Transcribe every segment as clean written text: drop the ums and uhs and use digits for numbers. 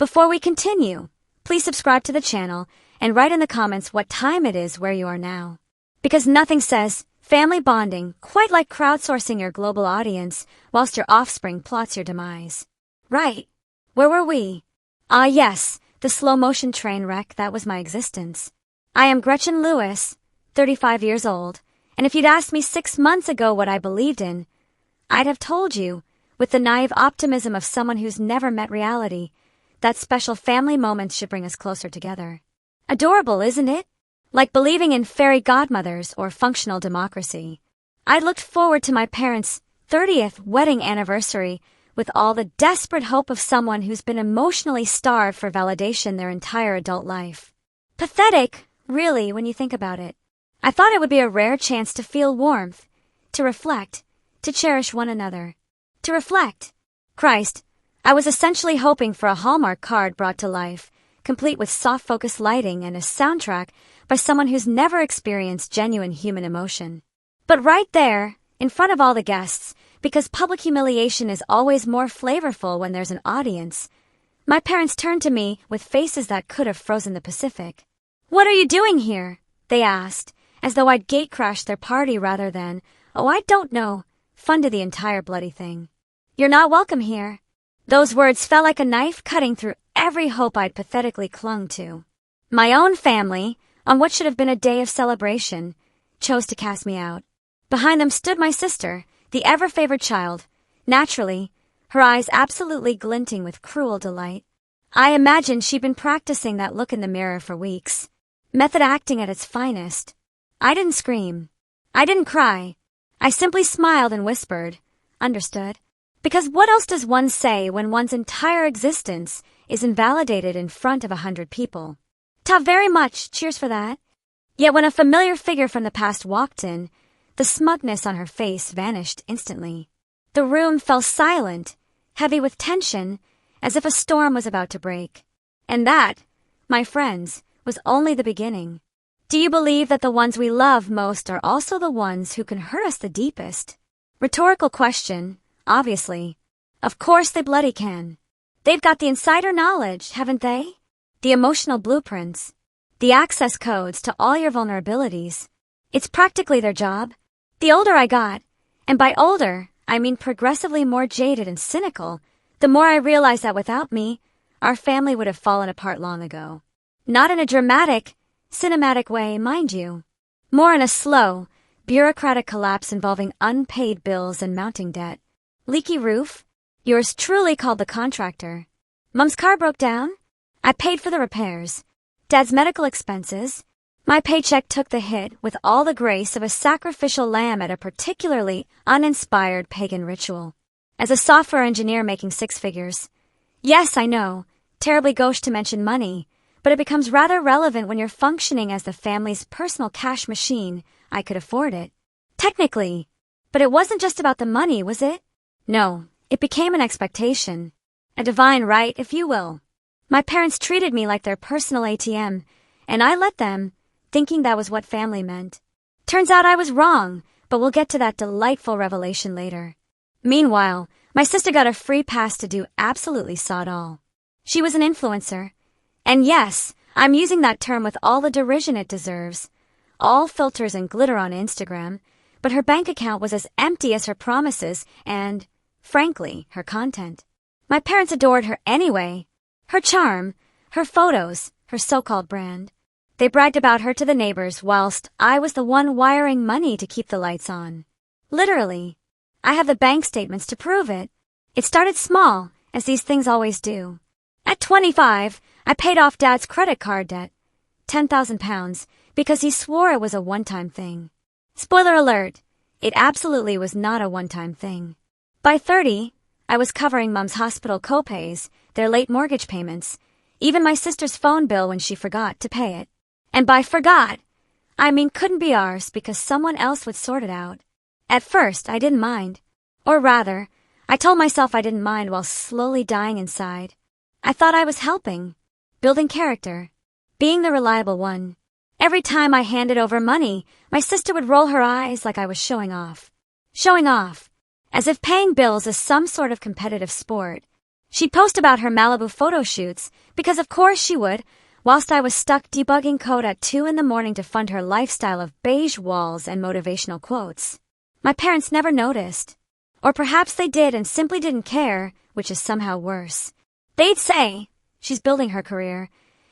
Before we continue, please subscribe to the channel and write in the comments what time it is where you are now. Because nothing says family bonding quite like crowdsourcing your global audience whilst your offspring plots your demise. Right. Where were we? Ah yes, the slow-motion train wreck that was my existence. I am Gretchen Lewis, 35 years old, and if you'd asked me 6 months ago what I believed in, I'd have told you, with the naive optimism of someone who's never met reality, that special family moments should bring us closer together. Adorable, isn't it? Like believing in fairy godmothers or functional democracy. I looked forward to my parents' 30th wedding anniversary with all the desperate hope of someone who's been emotionally starved for validation their entire adult life. Pathetic, really, when you think about it. I thought it would be a rare chance to feel warmth, to reflect, to cherish one another. To reflect. Christ, I was essentially hoping for a Hallmark card brought to life, complete with soft focus lighting and a soundtrack by someone who's never experienced genuine human emotion. But right there, in front of all the guests, because public humiliation is always more flavorful when there's an audience, my parents turned to me with faces that could have frozen the Pacific. "What are you doing here?" they asked, as though I'd gatecrashed their party rather than, oh I don't know, funded the entire bloody thing. "You're not welcome here." Those words fell like a knife cutting through every hope I'd pathetically clung to. My own family, on what should have been a day of celebration, chose to cast me out. Behind them stood my sister, the ever-favored child, naturally, her eyes absolutely glinting with cruel delight. I imagined she'd been practicing that look in the mirror for weeks. Method acting at its finest. I didn't scream. I didn't cry. I simply smiled and whispered, "Understood." Because what else does one say when one's entire existence is invalidated in front of 100 people? "Ta very much, cheers for that." Yet when a familiar figure from the past walked in, the smugness on her face vanished instantly. The room fell silent, heavy with tension, as if a storm was about to break. And that, my friends, was only the beginning. Do you believe that the ones we love most are also the ones who can hurt us the deepest? Rhetorical question, obviously. Of course they bloody can. They've got the insider knowledge, haven't they? The emotional blueprints. The access codes to all your vulnerabilities. It's practically their job. The older I got, and by older, I mean progressively more jaded and cynical, the more I realized that without me, our family would have fallen apart long ago. Not in a dramatic, cinematic way, mind you. More in a slow, bureaucratic collapse involving unpaid bills and mounting debt. Leaky roof? Yours truly called the contractor. Mom's car broke down? I paid for the repairs. Dad's medical expenses? My paycheck took the hit with all the grace of a sacrificial lamb at a particularly uninspired pagan ritual. As a software engineer making 6 figures. Yes, I know, terribly gauche to mention money, but it becomes rather relevant when you're functioning as the family's personal cash machine. I could afford it. Technically. But it wasn't just about the money, was it? No, it became an expectation. A divine right, if you will. My parents treated me like their personal ATM, and I let them, thinking that was what family meant. Turns out I was wrong, but we'll get to that delightful revelation later. Meanwhile, my sister got a free pass to do absolutely sod all. She was an influencer. And yes, I'm using that term with all the derision it deserves. All filters and glitter on Instagram, but her bank account was as empty as her promises and, frankly, her content. My parents adored her anyway. Her charm, her photos, her so-called brand. They bragged about her to the neighbors whilst I was the one wiring money to keep the lights on. Literally. I have the bank statements to prove it. It started small, as these things always do. At 25, I paid off Dad's credit card debt, £10,000, because he swore it was a one-time thing. Spoiler alert, it absolutely was not a one-time thing. By 30, I was covering Mom's hospital co-pays, their late mortgage payments, even my sister's phone bill when she forgot to pay it. And by forgot, I mean couldn't be ours because someone else would sort it out. At first, I didn't mind. Or rather, I told myself I didn't mind while slowly dying inside. I thought I was helping, building character, being the reliable one. Every time I handed over money, my sister would roll her eyes like I was showing off. Showing off. As if paying bills is some sort of competitive sport. She'd post about her Malibu photo shoots, because of course she would, whilst I was stuck debugging code at 2 in the morning to fund her lifestyle of beige walls and motivational quotes. My parents never noticed. Or perhaps they did and simply didn't care, which is somehow worse. They'd say, "She's building her career,"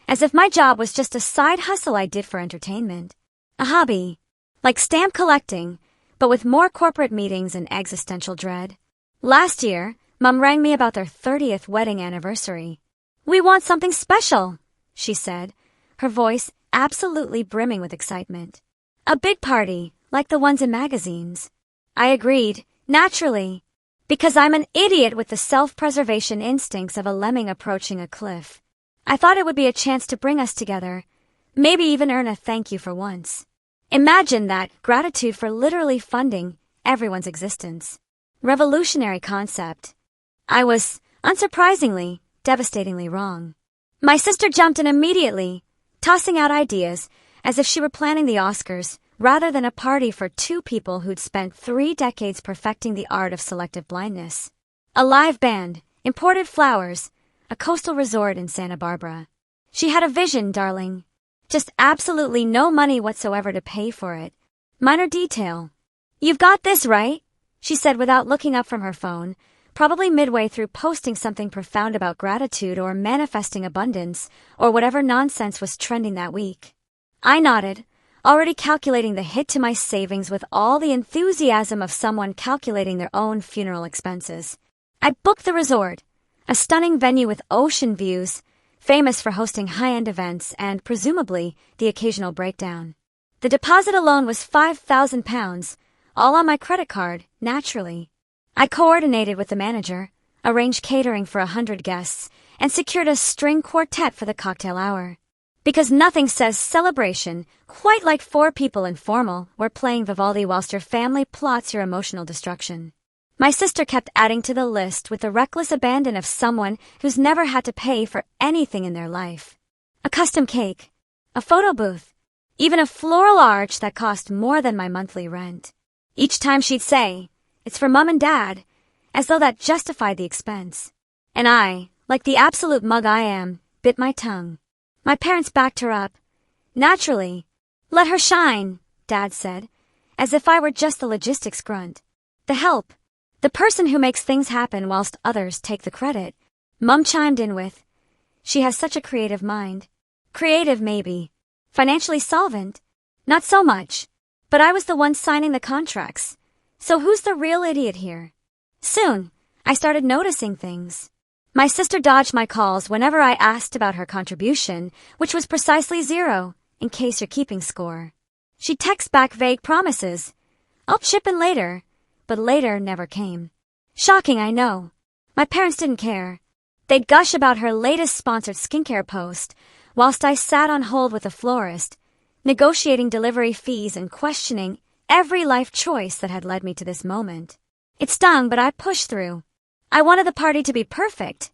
as if my job was just a side hustle I did for entertainment. A hobby. Like stamp collecting, but with more corporate meetings and existential dread. Last year, Mum rang me about their 30th wedding anniversary. "We want something special," she said, her voice absolutely brimming with excitement. "A big party, like the ones in magazines." I agreed, naturally, because I'm an idiot with the self-preservation instincts of a lemming approaching a cliff. I thought it would be a chance to bring us together, maybe even earn a thank you for once. Imagine that, gratitude for literally funding everyone's existence. Revolutionary concept. I was, unsurprisingly, devastatingly wrong. My sister jumped in immediately, tossing out ideas as if she were planning the Oscars rather than a party for two people who'd spent 3 decades perfecting the art of selective blindness. A live band, imported flowers, a coastal resort in Santa Barbara. She had a vision, darling. Just absolutely no money whatsoever to pay for it. Minor detail. "You've got this, right?" she said without looking up from her phone, probably midway through posting something profound about gratitude or manifesting abundance or whatever nonsense was trending that week. I nodded, already calculating the hit to my savings with all the enthusiasm of someone calculating their own funeral expenses. I booked the resort, a stunning venue with ocean views, famous for hosting high-end events and, presumably, the occasional breakdown. The deposit alone was £5,000, all on my credit card, naturally. I coordinated with the manager, arranged catering for 100 guests, and secured a string quartet for the cocktail hour. Because nothing says celebration quite like 4 people informal were playing Vivaldi whilst your family plots your emotional destruction. My sister kept adding to the list with the reckless abandon of someone who's never had to pay for anything in their life. A custom cake, a photo booth, even a floral arch that cost more than my monthly rent. Each time she'd say, "It's for Mum and Dad," as though that justified the expense. And I, like the absolute mug I am, bit my tongue. My parents backed her up. Naturally. "Let her shine," Dad said, as if I were just the logistics grunt. The help. The person who makes things happen whilst others take the credit. Mum chimed in with, "She has such a creative mind." Creative, maybe. Financially solvent? Not so much. But I was the one signing the contracts. So who's the real idiot here? Soon, I started noticing things. My sister dodged my calls whenever I asked about her contribution, which was precisely 0, in case you're keeping score. She'd text back vague promises. "I'll chip in later," but later never came. Shocking, I know. My parents didn't care. They'd gush about her latest sponsored skincare post, whilst I sat on hold with a florist, negotiating delivery fees and questioning every life choice that had led me to this moment. It stung, but I pushed through. I wanted the party to be perfect.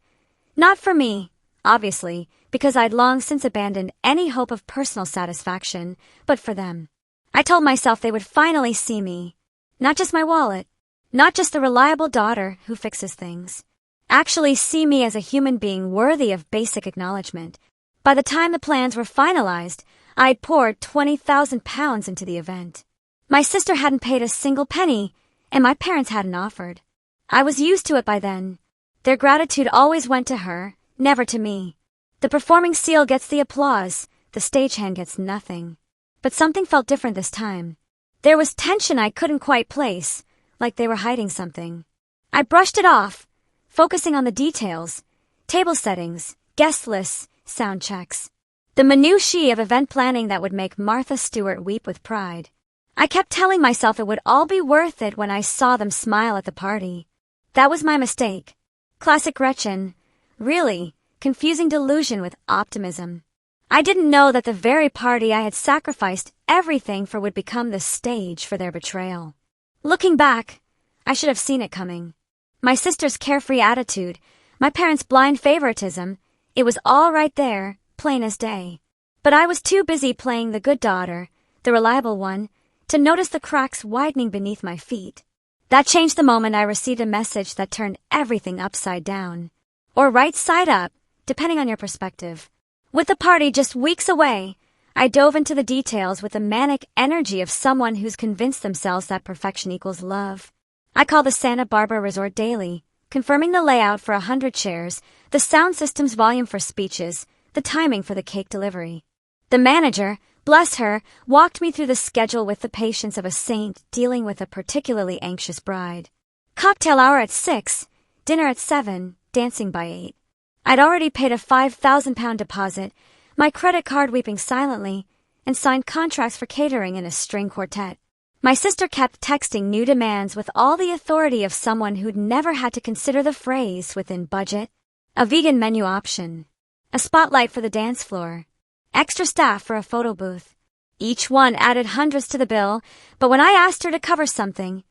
Not for me, obviously, because I'd long since abandoned any hope of personal satisfaction, but for them. I told myself they would finally see me. Not just my wallet, not just the reliable daughter who fixes things. Actually see me as a human being worthy of basic acknowledgement. By the time the plans were finalized, I'd poured £20,000 into the event. My sister hadn't paid a single penny, and my parents hadn't offered. I was used to it by then. Their gratitude always went to her, never to me. The performing seal gets the applause, the stagehand gets nothing. But something felt different this time. There was tension I couldn't quite place, like they were hiding something. I brushed it off, focusing on the details, table settings, guest lists, sound checks. The minutiae of event planning that would make Martha Stewart weep with pride. I kept telling myself it would all be worth it when I saw them smile at the party. That was my mistake. Classic Gretchen. Really, confusing delusion with optimism. I didn't know that the very party I had sacrificed everything for would become the stage for their betrayal. Looking back, I should have seen it coming. My sister's carefree attitude, my parents' blind favoritism, it was all right there, plain as day. But I was too busy playing the good daughter, the reliable one, to notice the cracks widening beneath my feet. That changed the moment I received a message that turned everything upside down. or right side up, depending on your perspective. With the party just weeks away, I dove into the details with the manic energy of someone who's convinced themselves that perfection equals love. I call the Santa Barbara Resort daily, confirming the layout for 100 chairs, the sound system's volume for speeches, the timing for the cake delivery. The manager, bless her, walked me through the schedule with the patience of a saint dealing with a particularly anxious bride. Cocktail hour at 6, dinner at 7, dancing by 8. I'd already paid a £5,000 deposit, my credit card weeping silently, and signed contracts for catering in a string quartet. My sister kept texting new demands with all the authority of someone who'd never had to consider the phrase within budget. A vegan menu option. A spotlight for the dance floor. Extra staff for a photo booth. Each one added hundreds to the bill, but when I asked her to cover something,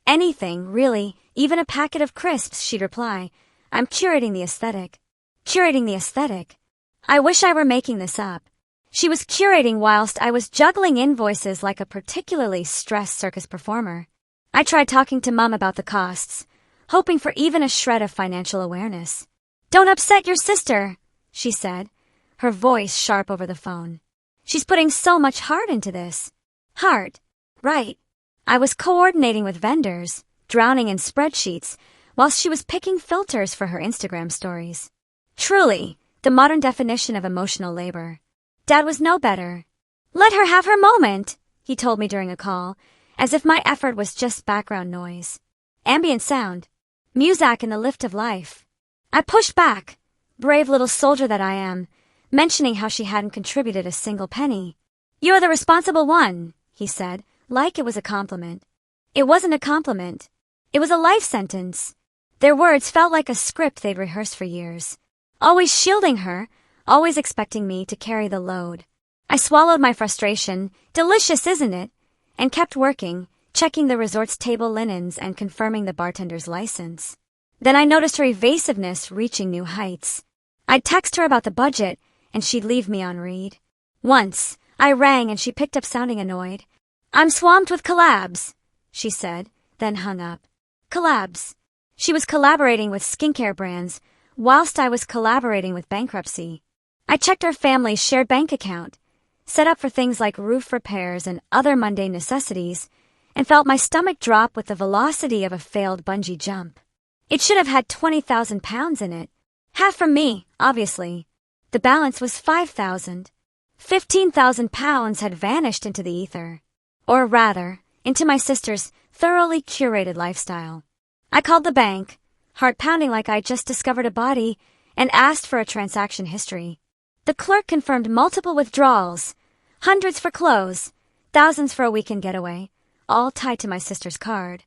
anything, really, even a packet of crisps, she'd reply, I'm curating the aesthetic. Curating the aesthetic. I wish I were making this up. She was curating whilst I was juggling invoices like a particularly stressed circus performer. I tried talking to Mum about the costs, hoping for even a shred of financial awareness. Don't upset your sister, she said, her voice sharp over the phone. She's putting so much heart into this. Heart. Right. I was coordinating with vendors, drowning in spreadsheets, whilst she was picking filters for her Instagram stories. Truly, the modern definition of emotional labor. Dad was no better. Let her have her moment, he told me during a call, as if my effort was just background noise. Ambient sound. Muzak in the lift of life. I pushed back, brave little soldier that I am, mentioning how she hadn't contributed a single penny. You're the responsible one, he said, like it was a compliment. It wasn't a compliment. It was a life sentence. Their words felt like a script they'd rehearsed for years. Always shielding her, always expecting me to carry the load. I swallowed my frustration, delicious isn't it, and kept working, checking the resort's table linens and confirming the bartender's license. Then I noticed her evasiveness reaching new heights. I'd text her about the budget, and she'd leave me on read. Once, I rang and she picked up sounding annoyed. I'm swamped with collabs, she said, then hung up. Collabs. She was collaborating with skincare brands, whilst I was collaborating with bankruptcy. I checked our family's shared bank account, set up for things like roof repairs and other mundane necessities, and felt my stomach drop with the velocity of a failed bungee jump. It should have had £20,000 in it. Half from me, obviously. The balance was £5,000. £15,000 had vanished into the ether. Or rather, into my sister's thoroughly curated lifestyle. I called the bank, heart pounding like I'd just discovered a body, and asked for a transaction history. The clerk confirmed multiple withdrawals, hundreds for clothes, thousands for a weekend getaway, all tied to my sister's card.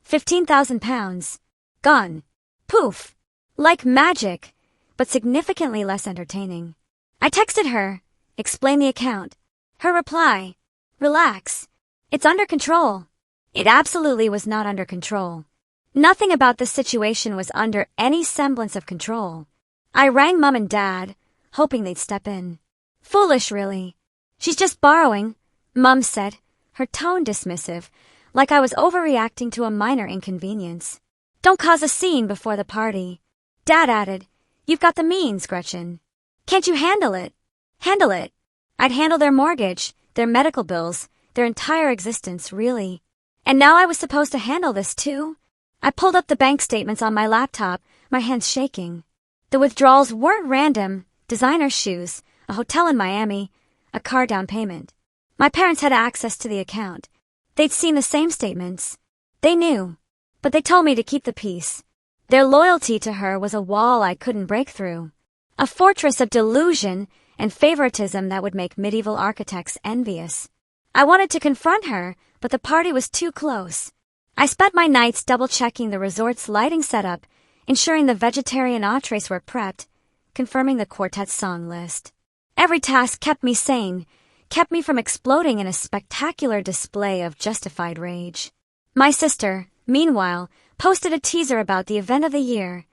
£15,000. Gone. Poof. Like magic, but significantly less entertaining. I texted her, explained the account. Her reply, relax. It's under control. It absolutely was not under control. Nothing about this situation was under any semblance of control. I rang Mum and Dad, hoping they'd step in. Foolish, really. She's just borrowing, Mum said, her tone dismissive, like I was overreacting to a minor inconvenience. Don't cause a scene before the party. Dad added, You've got the means, Gretchen. Can't you handle it? Handle it. I'd handle their mortgage, their medical bills, their entire existence, really. And now I was supposed to handle this too? I pulled up the bank statements on my laptop, my hands shaking. The withdrawals weren't random. Designer shoes, a hotel in Miami, a car down payment. My parents had access to the account. They'd seen the same statements. They knew. But they told me to keep the peace. Their loyalty to her was a wall I couldn't break through. A fortress of delusion and favoritism that would make medieval architects envious. I wanted to confront her, but the party was too close. I spent my nights double-checking the resort's lighting setup, ensuring the vegetarian entrees were prepped, confirming the quartet's song list. Every task kept me sane, kept me from exploding in a spectacular display of justified rage. My sister, meanwhile, posted a teaser about the event of the year,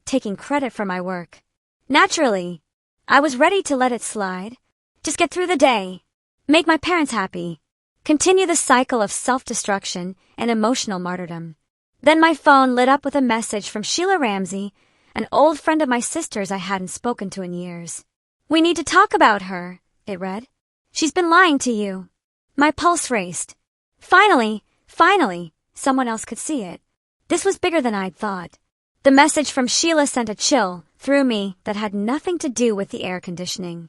taking credit for my work. Naturally, I was ready to let it slide. Just get through the day. Make my parents happy. Continue the cycle of self-destruction and emotional martyrdom. Then my phone lit up with a message from Sheila Ramsey, an old friend of my sister's I hadn't spoken to in years. "We need to talk about her," it read. "She's been lying to you." My pulse raced. Finally, someone else could see it. This was bigger than I'd thought. The message from Sheila sent a chill through me that had nothing to do with the air conditioning.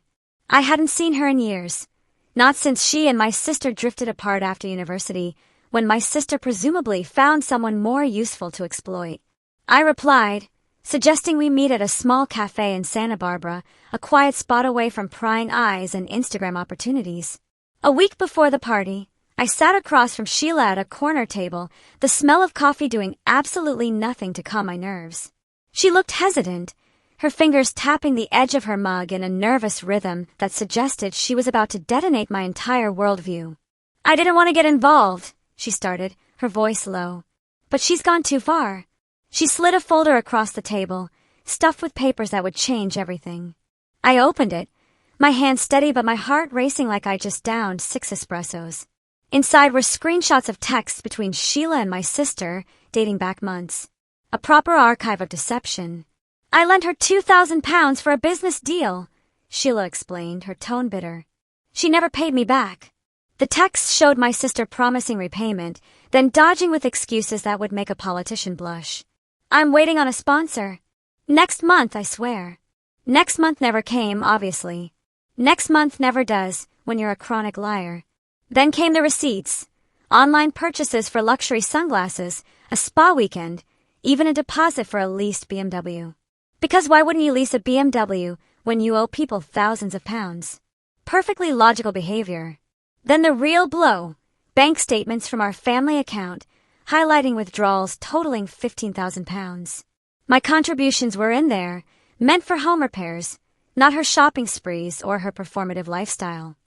I hadn't seen her in years. Not since she and my sister drifted apart after university, when my sister presumably found someone more useful to exploit. I replied, suggesting we meet at a small cafe in Santa Barbara, a quiet spot away from prying eyes and Instagram opportunities. A week before the party, I sat across from Sheila at a corner table, the smell of coffee doing absolutely nothing to calm my nerves. She looked hesitant, her fingers tapping the edge of her mug in a nervous rhythm that suggested she was about to detonate my entire worldview. "I didn't want to get involved," she started, her voice low. "But she's gone too far." She slid a folder across the table, stuffed with papers that would change everything. I opened it, my hand steady but my heart racing like I just downed 6 espressos. Inside were screenshots of texts between Sheila and my sister, dating back months. A proper archive of deception. "I lent her £2,000 for a business deal," Sheila explained, her tone bitter. "She never paid me back." The text showed my sister promising repayment, then dodging with excuses that would make a politician blush. "I'm waiting on a sponsor. Next month, I swear." Next month never came, obviously. Next month never does, when you're a chronic liar. Then came the receipts. Online purchases for luxury sunglasses, a spa weekend, even a deposit for a leased BMW. Because why wouldn't you lease a BMW when you owe people thousands of pounds? Perfectly logical behavior. Then the real blow, bank statements from our family account, highlighting withdrawals totaling £15,000. My contributions were in there, meant for home repairs, not her shopping sprees or her performative lifestyle.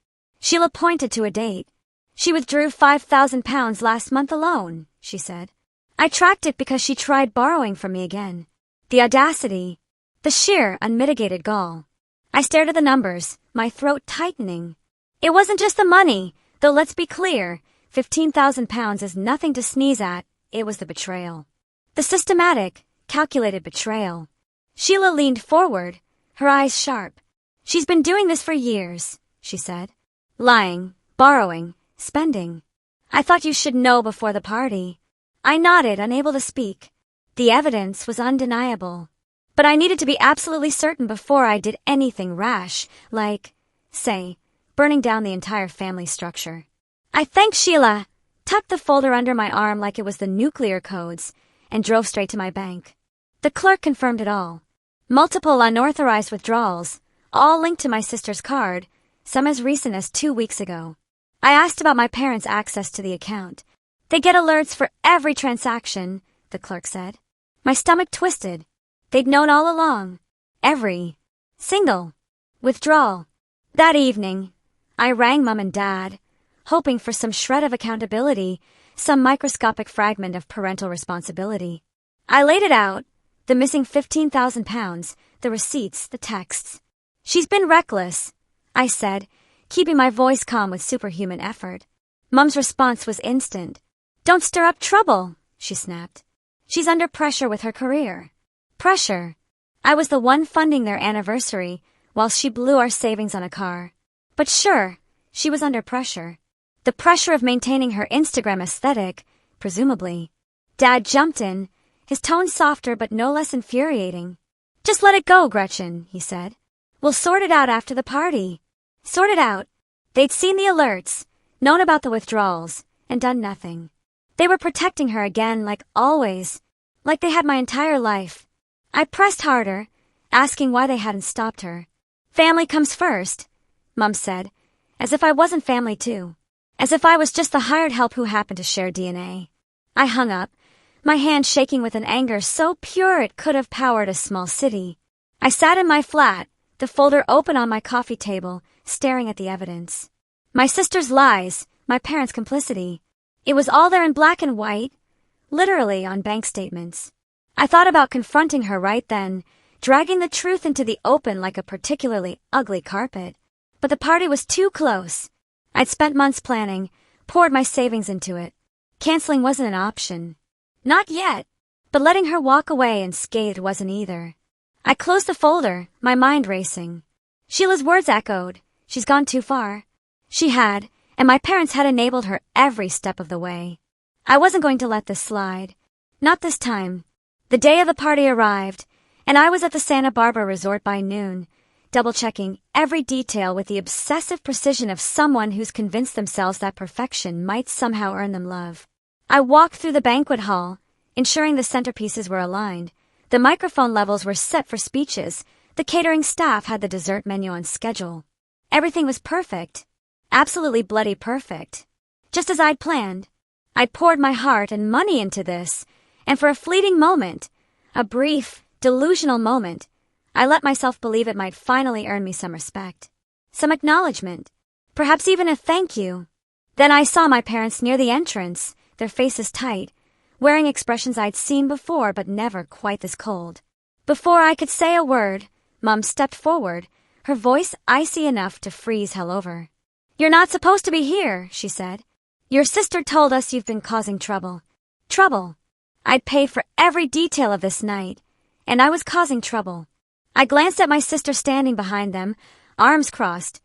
Sheila pointed to a date. "She withdrew £5,000 last month alone," she said. "I tracked it because she tried borrowing from me again." The audacity, the sheer, unmitigated gall. I stared at the numbers, my throat tightening. It wasn't just the money, though let's be clear, £15,000 is nothing to sneeze at, it was the betrayal. The systematic, calculated betrayal. Sheila leaned forward, her eyes sharp. "She's been doing this for years," she said. "Lying, borrowing, spending. I thought you should know before the party." I nodded, unable to speak. The evidence was undeniable. But I needed to be absolutely certain before I did anything rash, like, say, burning down the entire family structure. I thanked Sheila, tucked the folder under my arm like it was the nuclear codes, and drove straight to my bank. The clerk confirmed it all. Multiple unauthorized withdrawals, all linked to my sister's card, some as recent as 2 weeks ago. I asked about my parents' access to the account. "They get alerts for every transaction," the clerk said. My stomach twisted. They'd known all along. Every single withdrawal. That evening, I rang Mum and Dad, hoping for some shred of accountability, some microscopic fragment of parental responsibility. I laid it out, the missing £15,000, the receipts, the texts. "She's been reckless," I said, keeping my voice calm with superhuman effort. Mum's response was instant. "Don't stir up trouble," she snapped. "She's under pressure with her career." Pressure. I was the one funding their anniversary, while she blew our savings on a car. But sure, she was under pressure. The pressure of maintaining her Instagram aesthetic, presumably. Dad jumped in, his tone softer but no less infuriating. "Just let it go, Gretchen," he said. "We'll sort it out after the party." Sort it out. They'd seen the alerts, known about the withdrawals, and done nothing. They were protecting her again, like always, like they had my entire life. I pressed harder, asking why they hadn't stopped her. "Family comes first," Mum said, as if I wasn't family too, as if I was just the hired help who happened to share DNA. I hung up, my hand shaking with an anger so pure it could have powered a small city. I sat in my flat, the folder open on my coffee table, staring at the evidence. My sister's lies, my parents' complicity. It was all there in black and white, literally on bank statements. I thought about confronting her right then, dragging the truth into the open like a particularly ugly carpet. But the party was too close. I'd spent months planning, poured my savings into it. Canceling wasn't an option. Not yet. But letting her walk away unscathed wasn't either. I closed the folder, my mind racing. Sheila's words echoed. She's gone too far. She had, and my parents had enabled her every step of the way. I wasn't going to let this slide. Not this time. The day of the party arrived, and I was at the Santa Barbara resort by noon, double-checking every detail with the obsessive precision of someone who's convinced themselves that perfection might somehow earn them love. I walked through the banquet hall, ensuring the centerpieces were aligned. The microphone levels were set for speeches. The catering staff had the dessert menu on schedule. Everything was perfect. Absolutely bloody perfect. Just as I'd planned. I'd poured my heart and money into this, and for a fleeting moment, a brief, delusional moment, I let myself believe it might finally earn me some respect. Some acknowledgement. Perhaps even a thank you. Then I saw my parents near the entrance, their faces tight, wearing expressions I'd seen before but never quite this cold. Before I could say a word, Mom stepped forward, her voice icy enough to freeze hell over. "You're not supposed to be here," she said. "Your sister told us you've been causing trouble." Trouble. I'd paid for every detail of this night, and I was causing trouble. I glanced at my sister standing behind them, arms crossed,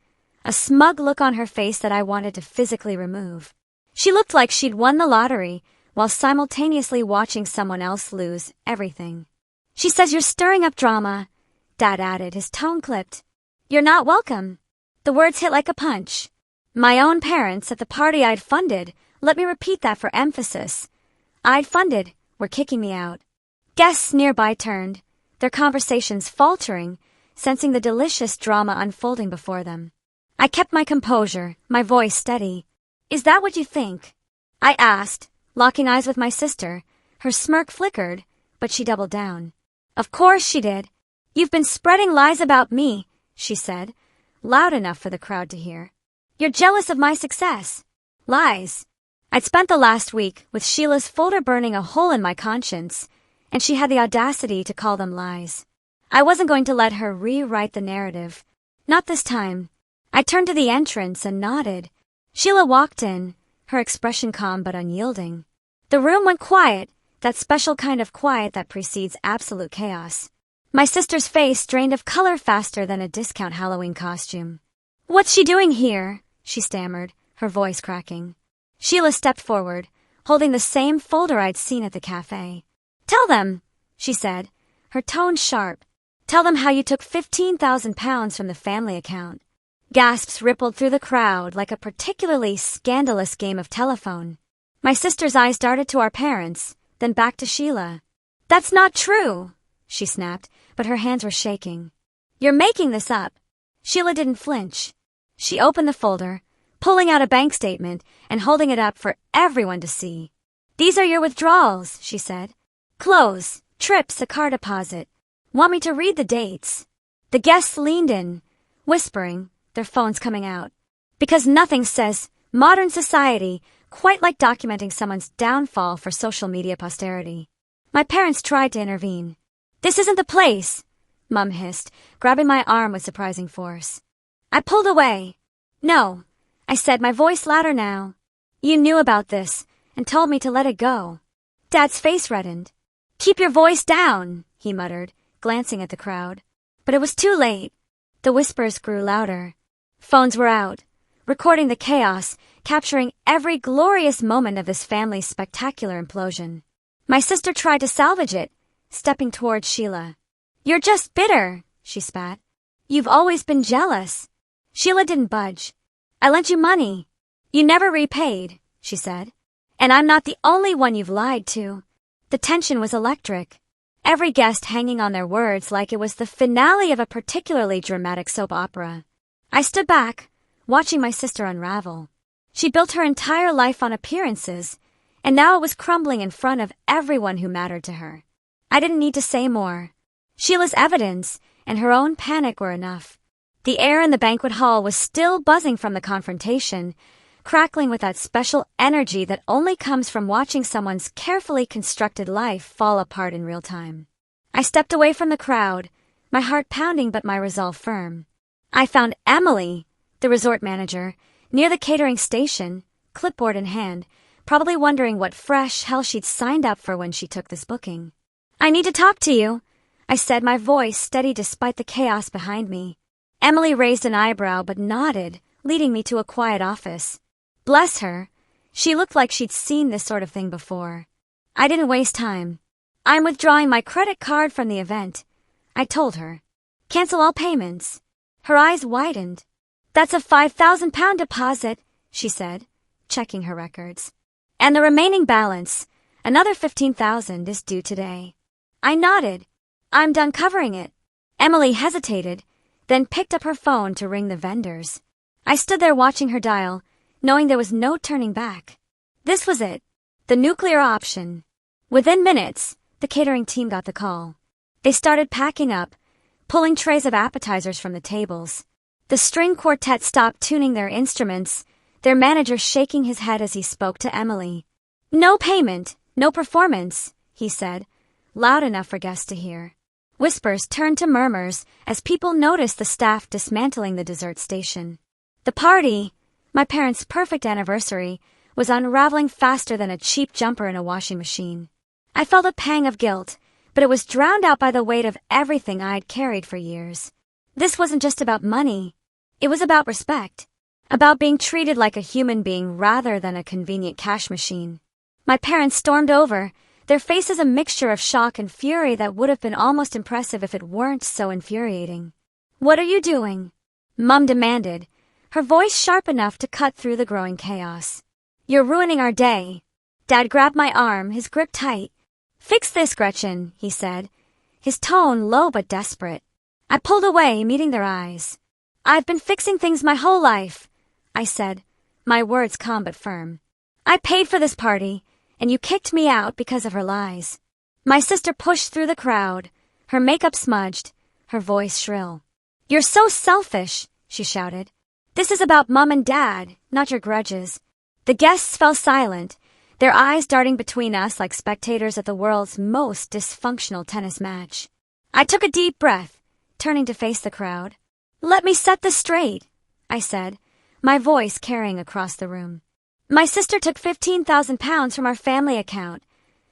a smug look on her face that I wanted to physically remove. She looked like she'd won the lottery, while simultaneously watching someone else lose everything. "She says you're stirring up drama," Dad added, his tone clipped. "You're not welcome." The words hit like a punch. My own parents, at the party I'd funded, let me repeat that for emphasis. I'd funded, were kicking me out. Guests nearby turned, their conversations faltering, sensing the delicious drama unfolding before them. I kept my composure, my voice steady. "Is that what you think?" I asked, locking eyes with my sister. Her smirk flickered, but she doubled down. "Of course she did. You've been spreading lies about me," she said, loud enough for the crowd to hear. "You're jealous of my success." Lies. I'd spent the last week with Sheila's folder burning a hole in my conscience, and she had the audacity to call them lies. I wasn't going to let her rewrite the narrative. Not this time. I turned to the entrance and nodded. Sheila walked in, her expression calm but unyielding. The room went quiet, that special kind of quiet that precedes absolute chaos. My sister's face drained of color faster than a discount Halloween costume. "What's she doing here?" she stammered, her voice cracking. Sheila stepped forward, holding the same folder I'd seen at the cafe. "Tell them," she said, her tone sharp. "Tell them how you took £15,000 from the family account." Gasps rippled through the crowd like a particularly scandalous game of telephone. My sister's eyes darted to our parents, then back to Sheila. "That's not true," she snapped, but her hands were shaking. "You're making this up." Sheila didn't flinch. She opened the folder, pulling out a bank statement and holding it up for everyone to see. "These are your withdrawals," she said. "Clothes, trips, a car deposit. Want me to read the dates?" The guests leaned in, whispering, their phones coming out. Because nothing says modern society quite like documenting someone's downfall for social media posterity. My parents tried to intervene. "This isn't the place," Mum hissed, grabbing my arm with surprising force. I pulled away. "No," I said, my voice louder now. "You knew about this and told me to let it go." Dad's face reddened. "Keep your voice down," he muttered, glancing at the crowd. But it was too late. The whispers grew louder. Phones were out, recording the chaos, capturing every glorious moment of this family's spectacular implosion. My sister tried to salvage it, stepping towards Sheila. "You're just bitter," she spat. "You've always been jealous." Sheila didn't budge. "I lent you money. You never repaid," she said. "And I'm not the only one you've lied to." The tension was electric. Every guest hanging on their words like it was the finale of a particularly dramatic soap opera. I stood back, watching my sister unravel. She built her entire life on appearances, and now it was crumbling in front of everyone who mattered to her. I didn't need to say more. Sheila's evidence and her own panic were enough. The air in the banquet hall was still buzzing from the confrontation, crackling with that special energy that only comes from watching someone's carefully constructed life fall apart in real time. I stepped away from the crowd, my heart pounding but my resolve firm. I found Emily, the resort manager, near the catering station, clipboard in hand, probably wondering what fresh hell she'd signed up for when she took this booking. "I need to talk to you," I said, my voice steady despite the chaos behind me. Emily raised an eyebrow but nodded, leading me to a quiet office. Bless her. She looked like she'd seen this sort of thing before. I didn't waste time. I'm withdrawing my credit card from the event, I told her. Cancel all payments. Her eyes widened. That's a £5,000 deposit, she said, checking her records. And the remaining balance, another $15,000, is due today. I nodded. I'm done covering it. Emily hesitated, then picked up her phone to ring the vendors. I stood there watching her dial, knowing there was no turning back. This was it, the nuclear option. Within minutes, the catering team got the call. They started packing up, pulling trays of appetizers from the tables. The string quartet stopped tuning their instruments, their manager shaking his head as he spoke to Emily. No payment, no performance, he said, loud enough for guests to hear. Whispers turned to murmurs as people noticed the staff dismantling the dessert station. The party, my parents' perfect anniversary, was unraveling faster than a cheap jumper in a washing machine. I felt a pang of guilt, but it was drowned out by the weight of everything I'd carried for years. This wasn't just about money. It was about respect. About being treated like a human being rather than a convenient cash machine. My parents stormed over, their faces a mixture of shock and fury that would have been almost impressive if it weren't so infuriating. What are you doing? Mum demanded, her voice sharp enough to cut through the growing chaos. You're ruining our day. Dad grabbed my arm, his grip tight. Fix this, Gretchen, he said, his tone low but desperate. I pulled away, meeting their eyes. I've been fixing things my whole life, I said, my words calm but firm. I paid for this party, and you kicked me out because of her lies. My sister pushed through the crowd, her makeup smudged, her voice shrill. You're so selfish, she shouted. This is about Mum and Dad, not your grudges. The guests fell silent, their eyes darting between us like spectators at the world's most dysfunctional tennis match. I took a deep breath, turning to face the crowd. Let me set this straight, I said, my voice carrying across the room. My sister took £15,000 from our family account,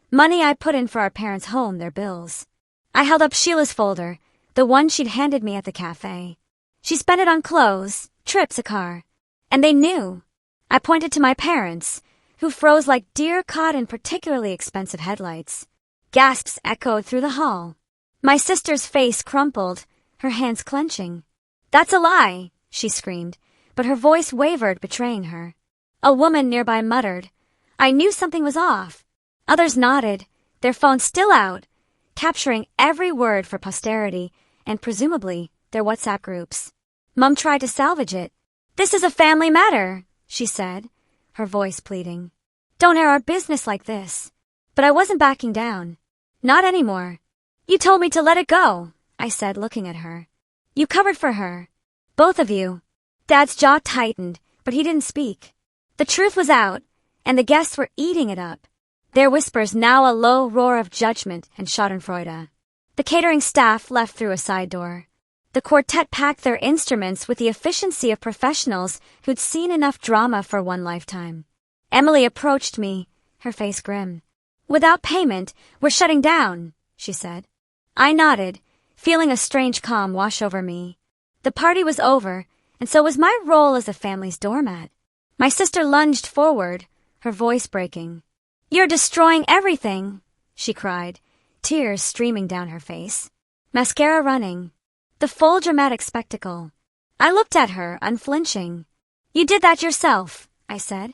money I put in for our parents' home, their bills. I held up Sheila's folder, the one she'd handed me at the cafe. She spent it on clothes, trips, a car. And they knew. I pointed to my parents, who froze like deer caught in particularly expensive headlights. Gasps echoed through the hall. My sister's face crumpled, her hands clenching. That's a lie, she screamed, but her voice wavered, betraying her. A woman nearby muttered. I knew something was off. Others nodded, their phones still out, capturing every word for posterity and presumably their WhatsApp groups. Mum tried to salvage it. This is a family matter, she said, her voice pleading. Don't air our business like this. But I wasn't backing down. Not anymore. You told me to let it go, I said, looking at her. You covered for her. Both of you. Dad's jaw tightened, but he didn't speak. The truth was out, and the guests were eating it up. Their whispers now a low roar of judgment and schadenfreude. The catering staff left through a side door. The quartet packed their instruments with the efficiency of professionals who'd seen enough drama for one lifetime. Emily approached me, her face grim. Without payment, we're shutting down, she said. I nodded, feeling a strange calm wash over me. The party was over, and so was my role as a family's doormat. My sister lunged forward, her voice breaking. You're destroying everything, she cried, tears streaming down her face. Mascara running. The full dramatic spectacle. I looked at her, unflinching. You did that yourself, I said.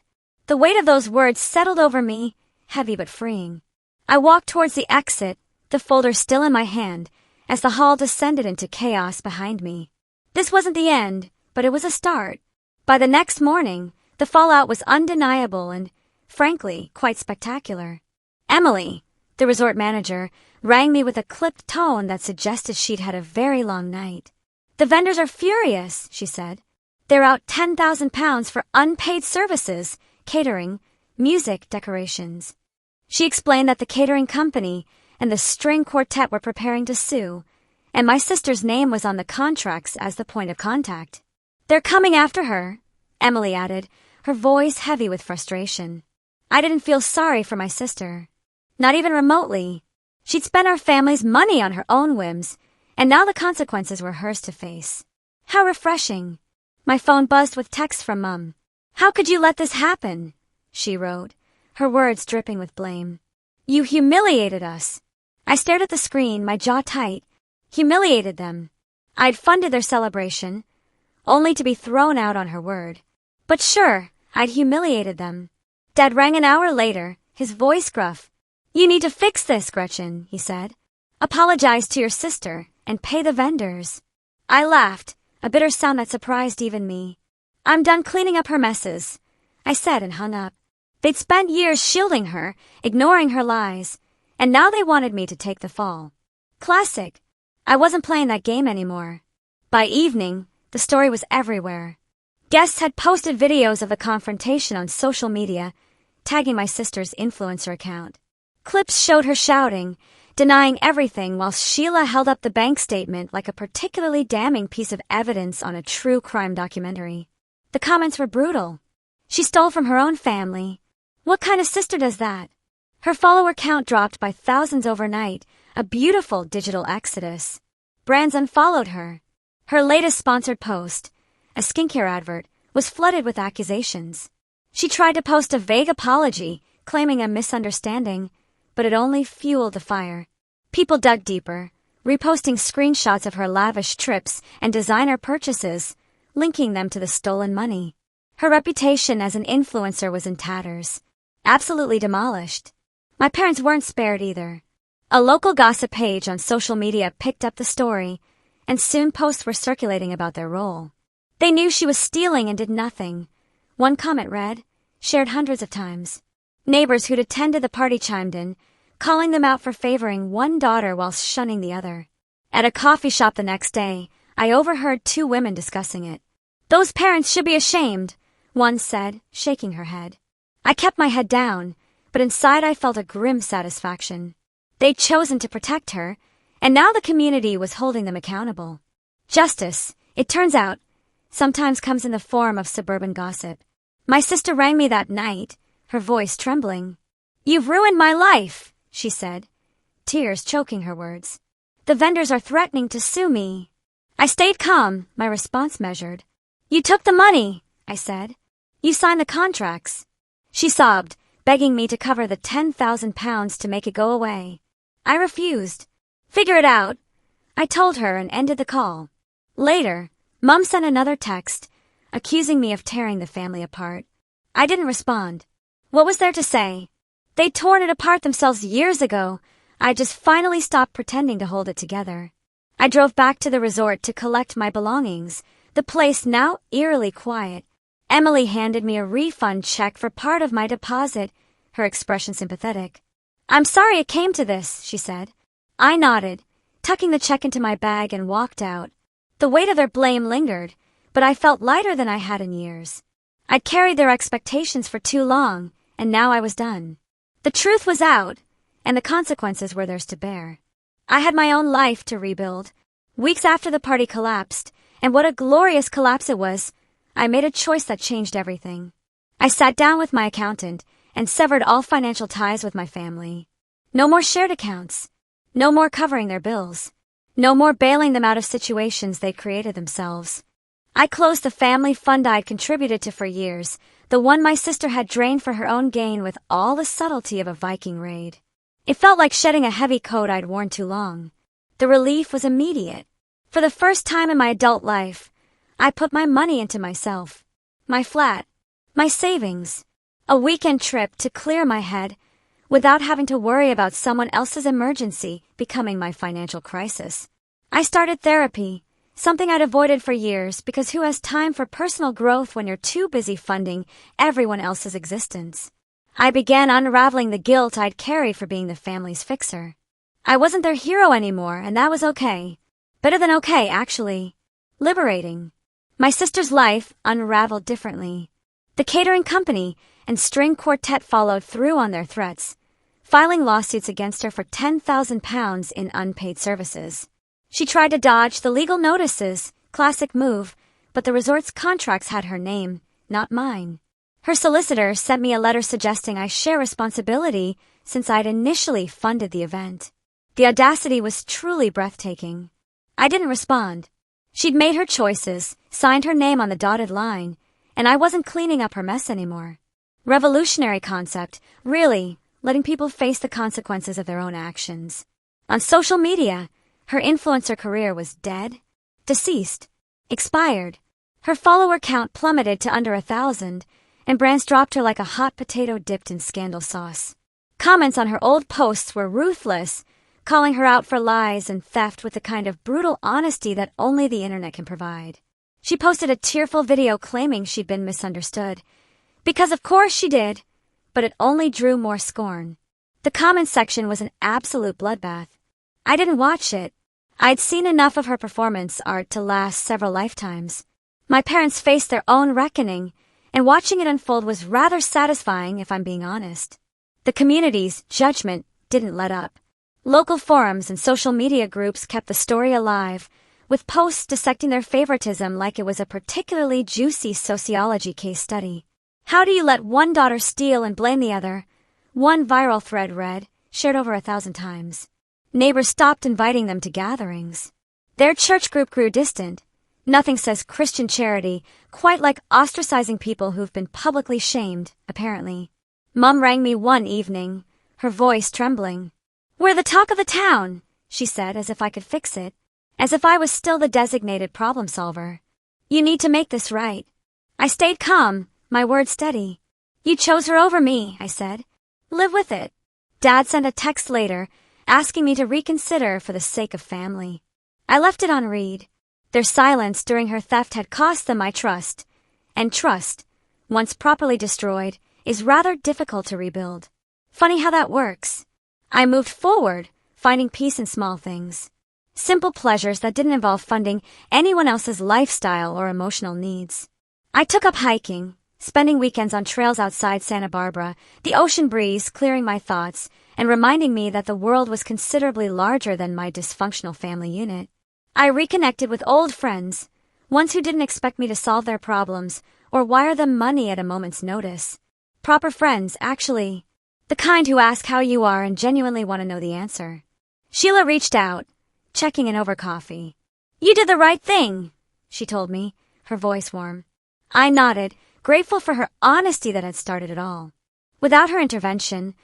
The weight of those words settled over me, heavy but freeing. I walked towards the exit, the folder still in my hand, as the hall descended into chaos behind me. This wasn't the end, but it was a start. By the next morning, the fallout was undeniable and, frankly, quite spectacular. Emily, the resort manager, rang me with a clipped tone that suggested she'd had a very long night. The vendors are furious, she said. They're out £10,000 for unpaid services, catering, music, decorations. She explained that the catering company and the string quartet were preparing to sue, and my sister's name was on the contracts as the point of contact. They're coming after her, Emily added, her voice heavy with frustration. I didn't feel sorry for my sister. Not even remotely. She'd spent our family's money on her own whims, and now the consequences were hers to face. How refreshing. My phone buzzed with texts from Mum. "How could you let this happen?" she wrote, her words dripping with blame. "You humiliated us." I stared at the screen, my jaw tight. Humiliated them. I'd funded their celebration, only to be thrown out on her word. But sure, I'd humiliated them. Dad rang an hour later, his voice gruff. "You need to fix this, Gretchen," he said. "Apologize to your sister and pay the vendors." I laughed, a bitter sound that surprised even me. "I'm done cleaning up her messes," I said and hung up. They'd spent years shielding her, ignoring her lies, and now they wanted me to take the fall. Classic. I wasn't playing that game anymore. By evening, the story was everywhere. Guests had posted videos of the confrontation on social media, tagging my sister's influencer account. Clips showed her shouting, denying everything while Sheila held up the bank statement like a particularly damning piece of evidence on a true crime documentary. The comments were brutal. She stole from her own family. What kind of sister does that? Her follower count dropped by thousands overnight, a beautiful digital exodus. Brands unfollowed her. Her latest sponsored post, a skincare advert, was flooded with accusations. She tried to post a vague apology, claiming a misunderstanding, but it only fueled the fire. People dug deeper, reposting screenshots of her lavish trips and designer purchases, linking them to the stolen money. Her reputation as an influencer was in tatters, absolutely demolished. My parents weren't spared either. A local gossip page on social media picked up the story, and soon posts were circulating about their role. They knew she was stealing and did nothing. One comment read, shared hundreds of times. Neighbors who'd attended the party chimed in, calling them out for favoring one daughter while shunning the other. At a coffee shop the next day, I overheard two women discussing it. "Those parents should be ashamed," one said, shaking her head. I kept my head down, but inside I felt a grim satisfaction. They'd chosen to protect her, and now the community was holding them accountable. Justice, it turns out, sometimes comes in the form of suburban gossip. My sister rang me that night, her voice trembling. "You've ruined my life," she said, tears choking her words. "The vendors are threatening to sue me." I stayed calm, my response measured. "You took the money," I said. "You signed the contracts." She sobbed, begging me to cover the £10,000 to make it go away. I refused. "Figure it out," I told her and ended the call. Later, Mum sent another text, accusing me of tearing the family apart. I didn't respond. What was there to say? They'd torn it apart themselves years ago. I just finally stopped pretending to hold it together. I drove back to the resort to collect my belongings, the place now eerily quiet. Emily handed me a refund check for part of my deposit, her expression sympathetic. "I'm sorry it came to this," she said. I nodded, tucking the check into my bag and walked out. The weight of their blame lingered, but I felt lighter than I had in years. I'd carried their expectations for too long, and now I was done. The truth was out, and the consequences were theirs to bear. I had my own life to rebuild. Weeks after the party collapsed, and what a glorious collapse it was, I made a choice that changed everything. I sat down with my accountant and severed all financial ties with my family. No more shared accounts. No more covering their bills. No more bailing them out of situations they created themselves. I closed the family fund I'd contributed to for years, the one my sister had drained for her own gain with all the subtlety of a Viking raid. It felt like shedding a heavy coat I'd worn too long. The relief was immediate. For the first time in my adult life, I put my money into myself, my flat, my savings, a weekend trip to clear my head without having to worry about someone else's emergency becoming my financial crisis. I started therapy, something I'd avoided for years because who has time for personal growth when you're too busy funding everyone else's existence? I began unraveling the guilt I'd carried for being the family's fixer. I wasn't their hero anymore, and that was okay. Better than okay, actually. Liberating. My sister's life unraveled differently. The catering company and string quartet followed through on their threats, filing lawsuits against her for £10,000 in unpaid services. She tried to dodge the legal notices, classic move, but the resort's contracts had her name, not mine. Her solicitor sent me a letter suggesting I share responsibility since I'd initially funded the event. The audacity was truly breathtaking. I didn't respond. She'd made her choices, signed her name on the dotted line, and I wasn't cleaning up her mess anymore. Revolutionary concept, really, letting people face the consequences of their own actions. On social media, her influencer career was dead, deceased, expired. Her follower count plummeted to under 1,000, and brands dropped her like a hot potato dipped in scandal sauce. Comments on her old posts were ruthless, calling her out for lies and theft with the kind of brutal honesty that only the internet can provide. She posted a tearful video claiming she'd been misunderstood. Because of course she did, but it only drew more scorn. The comments section was an absolute bloodbath. I didn't watch it. I'd seen enough of her performance art to last several lifetimes. My parents faced their own reckoning, and watching it unfold was rather satisfying if I'm being honest. The community's judgment didn't let up. Local forums and social media groups kept the story alive, with posts dissecting their favoritism like it was a particularly juicy sociology case study. How do you let one daughter steal and blame the other? One viral thread read, shared over 1,000 times. Neighbors stopped inviting them to gatherings. Their church group grew distant. Nothing says Christian charity quite like ostracizing people who've been publicly shamed, apparently. Mom rang me one evening, her voice trembling. "We're the talk of the town," she said, as if I could fix it, as if I was still the designated problem solver. "You need to make this right." I stayed calm, my words steady. "You chose her over me," I said. "Live with it." Dad sent a text later, asking me to reconsider for the sake of family. I left it on read. Their silence during her theft had cost them my trust, and trust, once properly destroyed, is rather difficult to rebuild. Funny how that works. I moved forward, finding peace in small things. Simple pleasures that didn't involve funding anyone else's lifestyle or emotional needs. I took up hiking, spending weekends on trails outside Santa Barbara, the ocean breeze clearing my thoughts and reminding me that the world was considerably larger than my dysfunctional family unit. I reconnected with old friends, ones who didn't expect me to solve their problems or wire them money at a moment's notice. Proper friends, actually. The kind who ask how you are and genuinely want to know the answer. Sheila reached out, checking in over coffee. "You did the right thing," she told me, her voice warm. I nodded, grateful for her honesty that had started it all. Without her intervention,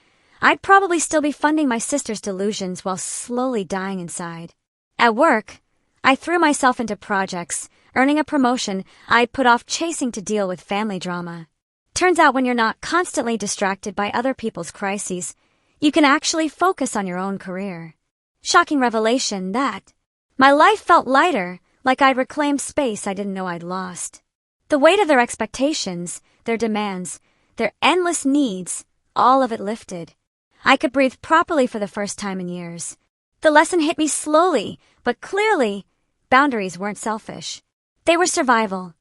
I'd probably still be funding my sister's delusions while slowly dying inside. At work, I threw myself into projects, earning a promotion I'd put off chasing to deal with family drama. Turns out when you're not constantly distracted by other people's crises, you can actually focus on your own career. Shocking revelation that my life felt lighter, like I'd reclaimed space I didn't know I'd lost. The weight of their expectations, their demands, their endless needs, all of it lifted. I could breathe properly for the first time in years. The lesson hit me slowly, but clearly, boundaries weren't selfish. They were survival.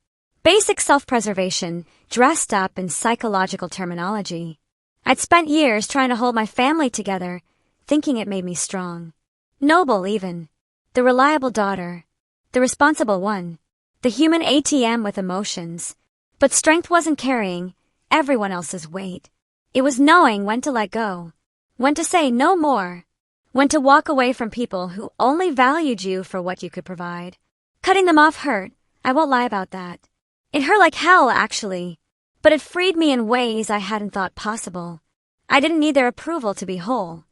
Basic self-preservation, dressed up in psychological terminology. I'd spent years trying to hold my family together, thinking it made me strong. Noble, even. The reliable daughter. The responsible one. The human ATM with emotions. But strength wasn't carrying everyone else's weight. It was knowing when to let go. When to say no more. When to walk away from people who only valued you for what you could provide. Cutting them off hurt, I won't lie about that. It hurt like hell, actually, but it freed me in ways I hadn't thought possible. I didn't need their approval to be whole.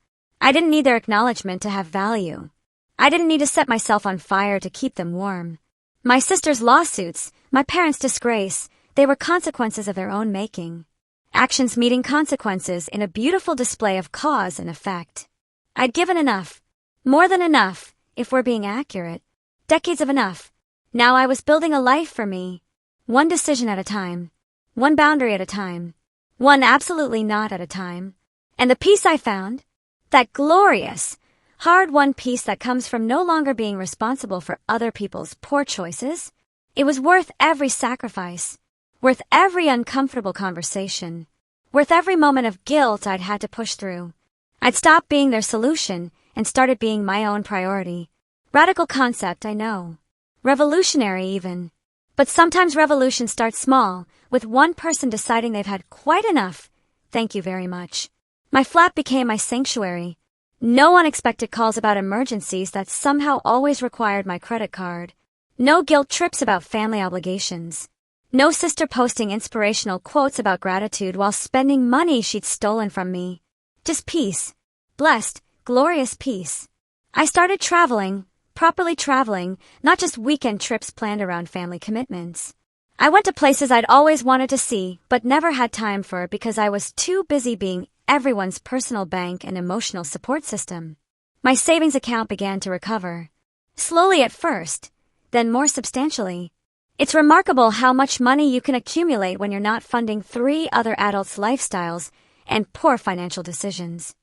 I didn't need their acknowledgement to have value. I didn't need to set myself on fire to keep them warm. My sister's lawsuits, my parents' disgrace, they were consequences of their own making. Actions meeting consequences in a beautiful display of cause and effect. I'd given enough. More than enough, if we're being accurate. Decades of enough. Now I was building a life for me. One decision at a time. One boundary at a time. One absolutely not at a time. And the peace I found, that glorious, hard-won peace that comes from no longer being responsible for other people's poor choices, it was worth every sacrifice, worth every uncomfortable conversation, worth every moment of guilt I'd had to push through. I'd stopped being their solution and started being my own priority. Radical concept, I know. Revolutionary, even. But sometimes revolution starts small, with one person deciding they've had quite enough. Thank you very much. My flat became my sanctuary. No unexpected calls about emergencies that somehow always required my credit card. No guilt trips about family obligations. No sister posting inspirational quotes about gratitude while spending money she'd stolen from me. Just peace. Blessed, glorious peace. I started traveling, properly traveling, not just weekend trips planned around family commitments. I went to places I'd always wanted to see, but never had time for because I was too busy being everyone's personal bank and emotional support system. My savings account began to recover. Slowly at first, then more substantially. It's remarkable how much money you can accumulate when you're not funding 3 other adults' lifestyles and poor financial decisions.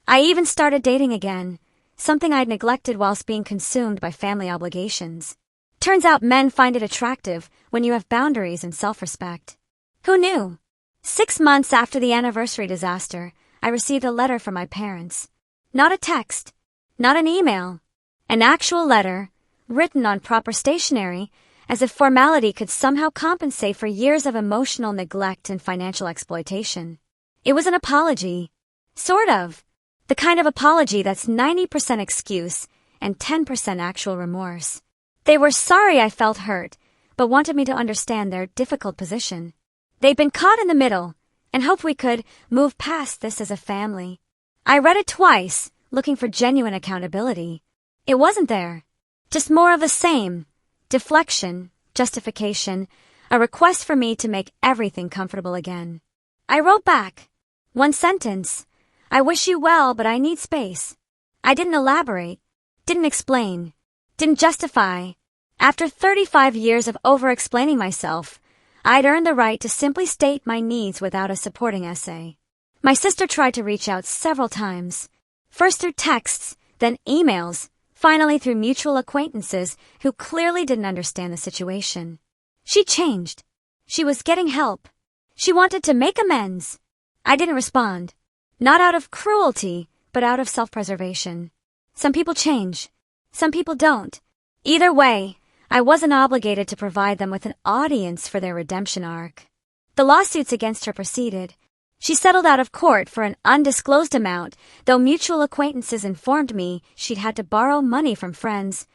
I even started dating again, something I'd neglected whilst being consumed by family obligations. Turns out men find it attractive when you have boundaries and self-respect. Who knew? 6 months after the anniversary disaster, I received a letter from my parents. Not a text, not an email, an actual letter, written on proper stationery, as if formality could somehow compensate for years of emotional neglect and financial exploitation. It was an apology. Sort of. The kind of apology that's 90% excuse and 10% actual remorse. They were sorry I felt hurt, but wanted me to understand their difficult position. They'd been caught in the middle, and hoped we could move past this as a family. I read it twice, looking for genuine accountability. It wasn't there. Just more of the same. Deflection, justification, a request for me to make everything comfortable again. I wrote back. 1 sentence. I wish you well, but I need space. I didn't elaborate, didn't explain, didn't justify. After 35 years of over-explaining myself, I'd earned the right to simply state my needs without a supporting essay. My sister tried to reach out several times, first through texts, then emails, finally through mutual acquaintances who clearly didn't understand the situation. She changed. She was getting help. She wanted to make amends. I didn't respond. Not out of cruelty, but out of self-preservation. Some people change. Some people don't. Either way, I wasn't obligated to provide them with an audience for their redemption arc. The lawsuits against her proceeded. She settled out of court for an undisclosed amount, though mutual acquaintances informed me she'd had to borrow money from friends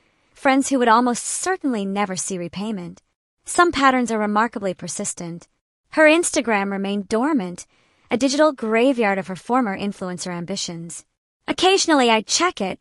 who would almost certainly never see repayment. Some patterns are remarkably persistent. Her Instagram remained dormant, a digital graveyard of her former influencer ambitions. Occasionally I'd check it,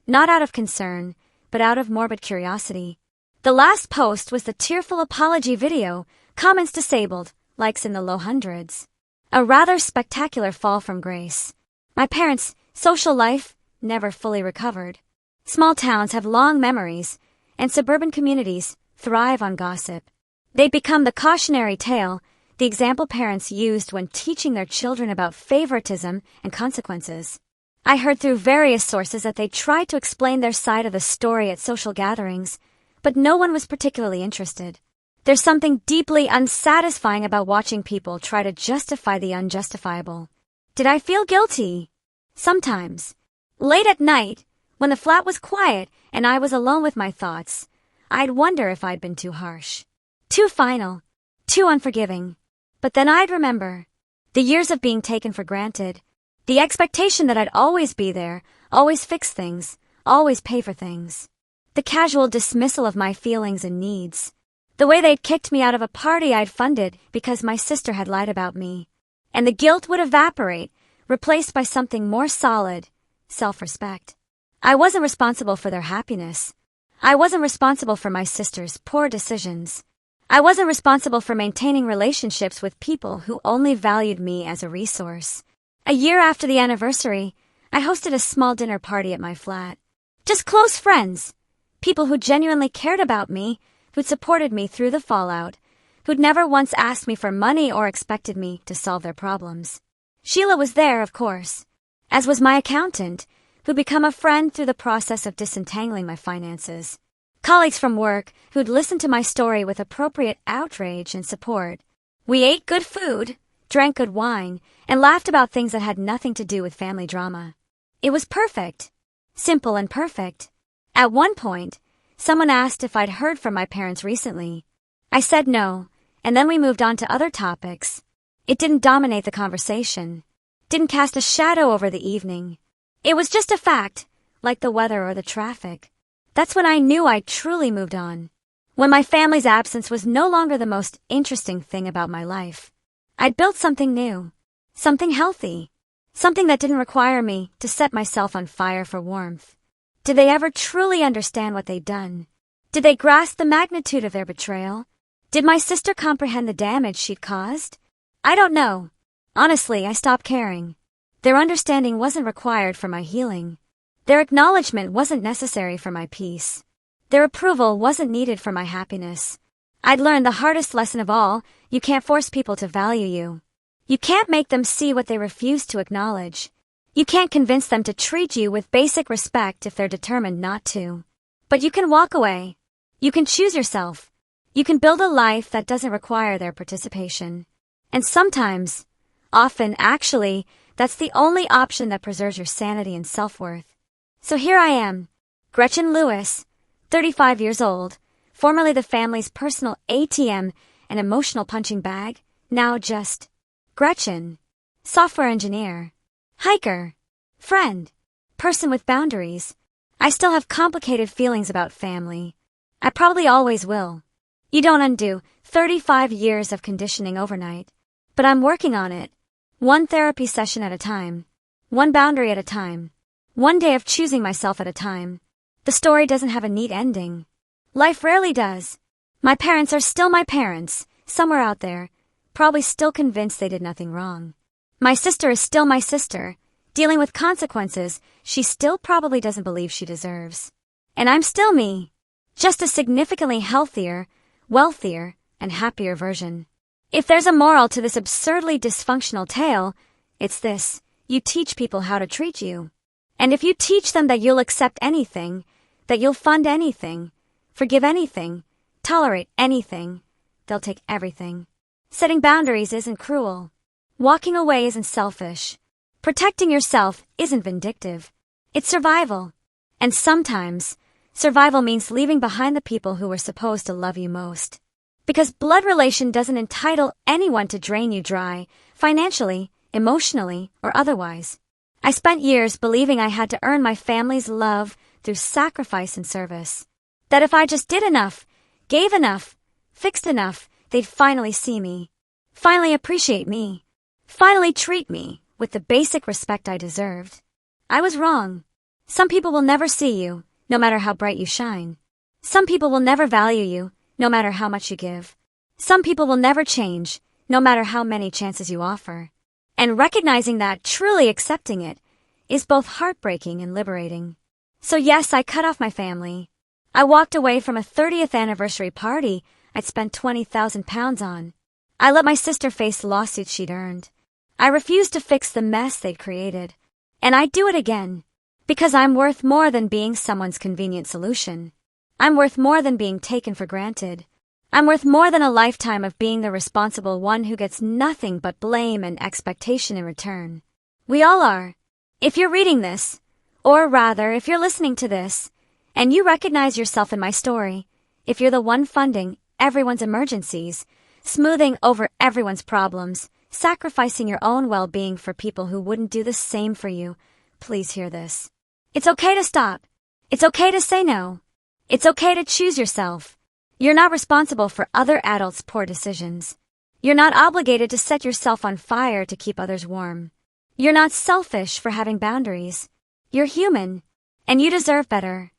not out of concern, but out of morbid curiosity. The last post was the tearful apology video, comments disabled, likes in the low hundreds. A rather spectacular fall from grace. My parents' social life never fully recovered. Small towns have long memories, and suburban communities thrive on gossip. They'd become the cautionary tale, the example parents used when teaching their children about favoritism and consequences. I heard through various sources that they tried to explain their side of the story at social gatherings, but no one was particularly interested. There's something deeply unsatisfying about watching people try to justify the unjustifiable. Did I feel guilty? Sometimes. Late at night, when the flat was quiet and I was alone with my thoughts, I'd wonder if I'd been too harsh, too final, too unforgiving. But then I'd remember the years of being taken for granted, the expectation that I'd always be there, always fix things, always pay for things. The casual dismissal of my feelings and needs. The way they'd kicked me out of a party I'd funded because my sister had lied about me. And the guilt would evaporate, replaced by something more solid, self-respect. I wasn't responsible for their happiness. I wasn't responsible for my sister's poor decisions. I wasn't responsible for maintaining relationships with people who only valued me as a resource. A year after the anniversary, I hosted a small dinner party at my flat. Just close friends. People who genuinely cared about me, who'd supported me through the fallout, who'd never once asked me for money or expected me to solve their problems. Sheila was there, of course, as was my accountant, who'd become a friend through the process of disentangling my finances. Colleagues from work who'd listened to my story with appropriate outrage and support. We ate good food, drank good wine, and laughed about things that had nothing to do with family drama. It was perfect. Simple and perfect. At one point, someone asked if I'd heard from my parents recently. I said no, and then we moved on to other topics. It didn't dominate the conversation, didn't cast a shadow over the evening. It was just a fact, like the weather or the traffic. That's when I knew I'd truly moved on. When my family's absence was no longer the most interesting thing about my life. I'd built something new, something healthy, something that didn't require me to set myself on fire for warmth. Did they ever truly understand what they'd done? Did they grasp the magnitude of their betrayal? Did my sister comprehend the damage she'd caused? I don't know. Honestly, I stopped caring. Their understanding wasn't required for my healing. Their acknowledgement wasn't necessary for my peace. Their approval wasn't needed for my happiness. I'd learned the hardest lesson of all: you can't force people to value you. You can't make them see what they refuse to acknowledge. You can't convince them to treat you with basic respect if they're determined not to. But you can walk away. You can choose yourself. You can build a life that doesn't require their participation. And sometimes, often actually, that's the only option that preserves your sanity and self-worth. So here I am, Gretchen Lewis, 35 years old, formerly the family's personal ATM and emotional punching bag, now just Gretchen, software engineer, hiker, friend, person with boundaries. I still have complicated feelings about family. I probably always will. You don't undo 35 years of conditioning overnight. But I'm working on it. One therapy session at a time. One boundary at a time. One day of choosing myself at a time. The story doesn't have a neat ending. Life rarely does. My parents are still my parents, somewhere out there, probably still convinced they did nothing wrong. My sister is still my sister, dealing with consequences she still probably doesn't believe she deserves. And I'm still me, just a significantly healthier, wealthier, and happier version. If there's a moral to this absurdly dysfunctional tale, it's this: you teach people how to treat you. And if you teach them that you'll accept anything, that you'll fund anything, forgive anything, tolerate anything, they'll take everything. Setting boundaries isn't cruel. Walking away isn't selfish. Protecting yourself isn't vindictive. It's survival. And sometimes, survival means leaving behind the people who were supposed to love you most. Because blood relation doesn't entitle anyone to drain you dry, financially, emotionally, or otherwise. I spent years believing I had to earn my family's love through sacrifice and service. That if I just did enough, gave enough, fixed enough, they'd finally see me, finally appreciate me, finally treat me with the basic respect I deserved. I was wrong. Some people will never see you, no matter how bright you shine. Some people will never value you, no matter how much you give. Some people will never change, no matter how many chances you offer. And recognizing that, truly accepting it, is both heartbreaking and liberating. So yes, I cut off my family. I walked away from a 30th anniversary party I'd spent 20,000 pounds on. I let my sister face the lawsuits she'd earned. I refused to fix the mess they'd created. And I'd do it again. Because I'm worth more than being someone's convenient solution. I'm worth more than being taken for granted. I'm worth more than a lifetime of being the responsible one who gets nothing but blame and expectation in return. We all are. If you're reading this, or rather, if you're listening to this, and you recognize yourself in my story, if you're the one funding everyone's emergencies, smoothing over everyone's problems, sacrificing your own well-being for people who wouldn't do the same for you, please hear this. It's okay to stop. It's okay to say no. It's okay to choose yourself. You're not responsible for other adults' poor decisions. You're not obligated to set yourself on fire to keep others warm. You're not selfish for having boundaries. You're human, and you deserve better.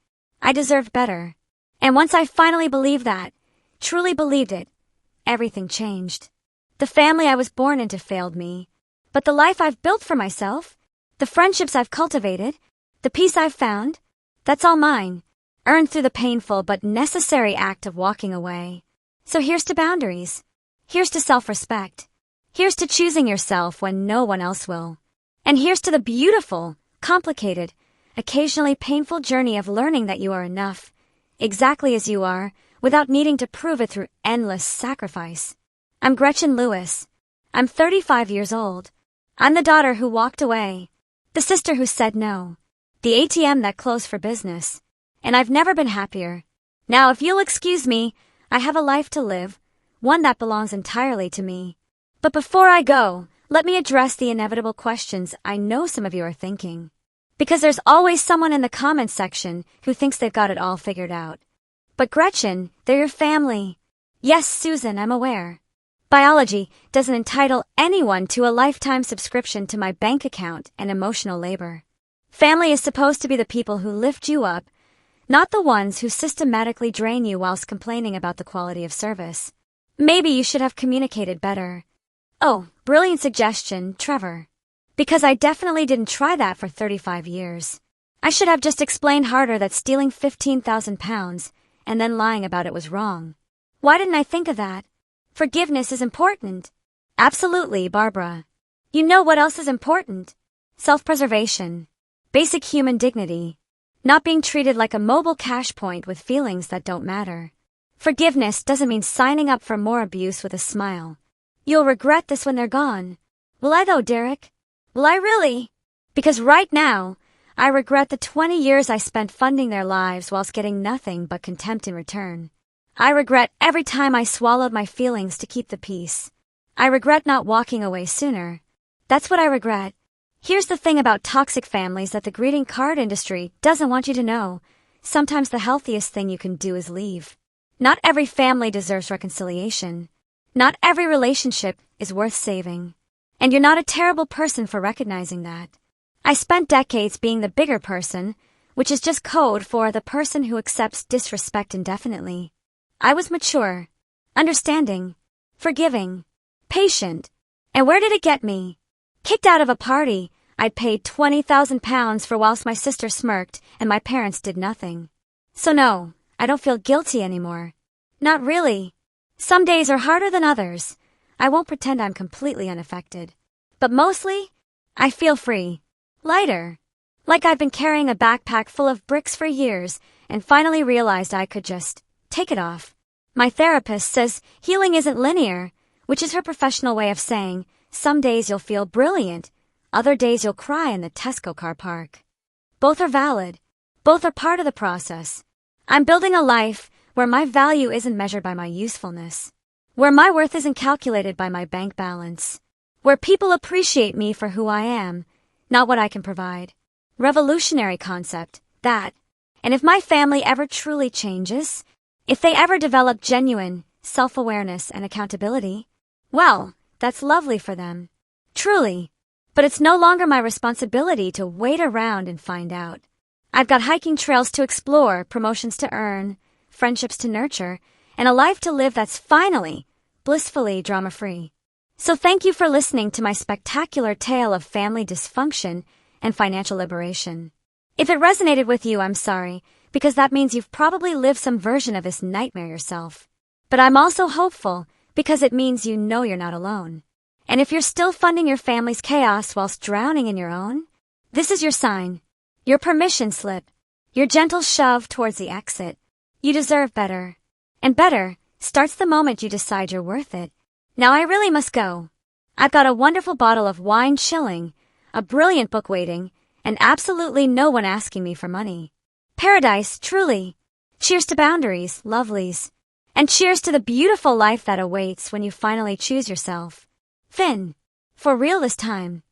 I deserved better. And once I finally believed that, truly believed it, everything changed. The family I was born into failed me, but the life I've built for myself, the friendships I've cultivated, the peace I've found, that's all mine, earned through the painful but necessary act of walking away. So here's to boundaries. Here's to self-respect. Here's to choosing yourself when no one else will. And here's to the beautiful, complicated, occasionally painful journey of learning that you are enough, exactly as you are, without needing to prove it through endless sacrifice. I'm Gretchen Lewis. I'm 35 years old. I'm the daughter who walked away, the sister who said no, the ATM that closed for business. And I've never been happier. Now, if you'll excuse me, I have a life to live, one that belongs entirely to me. But before I go, let me address the inevitable questions I know some of you are thinking. Because there's always someone in the comments section who thinks they've got it all figured out. But Gretchen, they're your family. Yes, Susan, I'm aware. Biology doesn't entitle anyone to a lifetime subscription to my bank account and emotional labor. Family is supposed to be the people who lift you up, not the ones who systematically drain you whilst complaining about the quality of service. Maybe you should have communicated better. Oh, brilliant suggestion, Trevor. Because I definitely didn't try that for 35 years. I should have just explained harder that stealing 15,000 pounds and then lying about it was wrong. Why didn't I think of that? Forgiveness is important. Absolutely, Barbara. You know what else is important? Self-preservation. Basic human dignity. Not being treated like a mobile cash point with feelings that don't matter. Forgiveness doesn't mean signing up for more abuse with a smile. You'll regret this when they're gone. Will I though, Derek? Will I really? Because right now, I regret the 20 years I spent funding their lives whilst getting nothing but contempt in return. I regret every time I swallowed my feelings to keep the peace. I regret not walking away sooner. That's what I regret. Here's the thing about toxic families that the greeting card industry doesn't want you to know. Sometimes the healthiest thing you can do is leave. Not every family deserves reconciliation. Not every relationship is worth saving. And you're not a terrible person for recognizing that. I spent decades being the bigger person, which is just code for the person who accepts disrespect indefinitely. I was mature, understanding, forgiving, patient. And where did it get me? Kicked out of a party I'd paid 20,000 pounds for whilst my sister smirked and my parents did nothing. So no, I don't feel guilty anymore. Not really. Some days are harder than others. I won't pretend I'm completely unaffected. But mostly, I feel free. Lighter. Like I've been carrying a backpack full of bricks for years and finally realized I could just take it off. My therapist says healing isn't linear, which is her professional way of saying some days you'll feel brilliant, other days you'll cry in the Tesco car park. Both are valid. Both are part of the process. I'm building a life where my value isn't measured by my usefulness, where my worth isn't calculated by my bank balance, where people appreciate me for who I am, not what I can provide. Revolutionary concept, that. And if my family ever truly changes, if they ever develop genuine self-awareness and accountability, well, that's lovely for them. Truly. But it's no longer my responsibility to wait around and find out. I've got hiking trails to explore, promotions to earn, friendships to nurture, and a life to live that's finally, blissfully drama-free. So thank you for listening to my spectacular tale of family dysfunction and financial liberation. If it resonated with you, I'm sorry, because that means you've probably lived some version of this nightmare yourself. But I'm also hopeful, because it means you know you're not alone. And if you're still funding your family's chaos whilst drowning in your own, this is your sign, your permission slip, your gentle shove towards the exit. You deserve better. And better starts the moment you decide you're worth it. Now I really must go. I've got a wonderful bottle of wine chilling, a brilliant book waiting, and absolutely no one asking me for money. Paradise, truly. Cheers to boundaries, lovelies. And cheers to the beautiful life that awaits when you finally choose yourself. Finn. For real this time.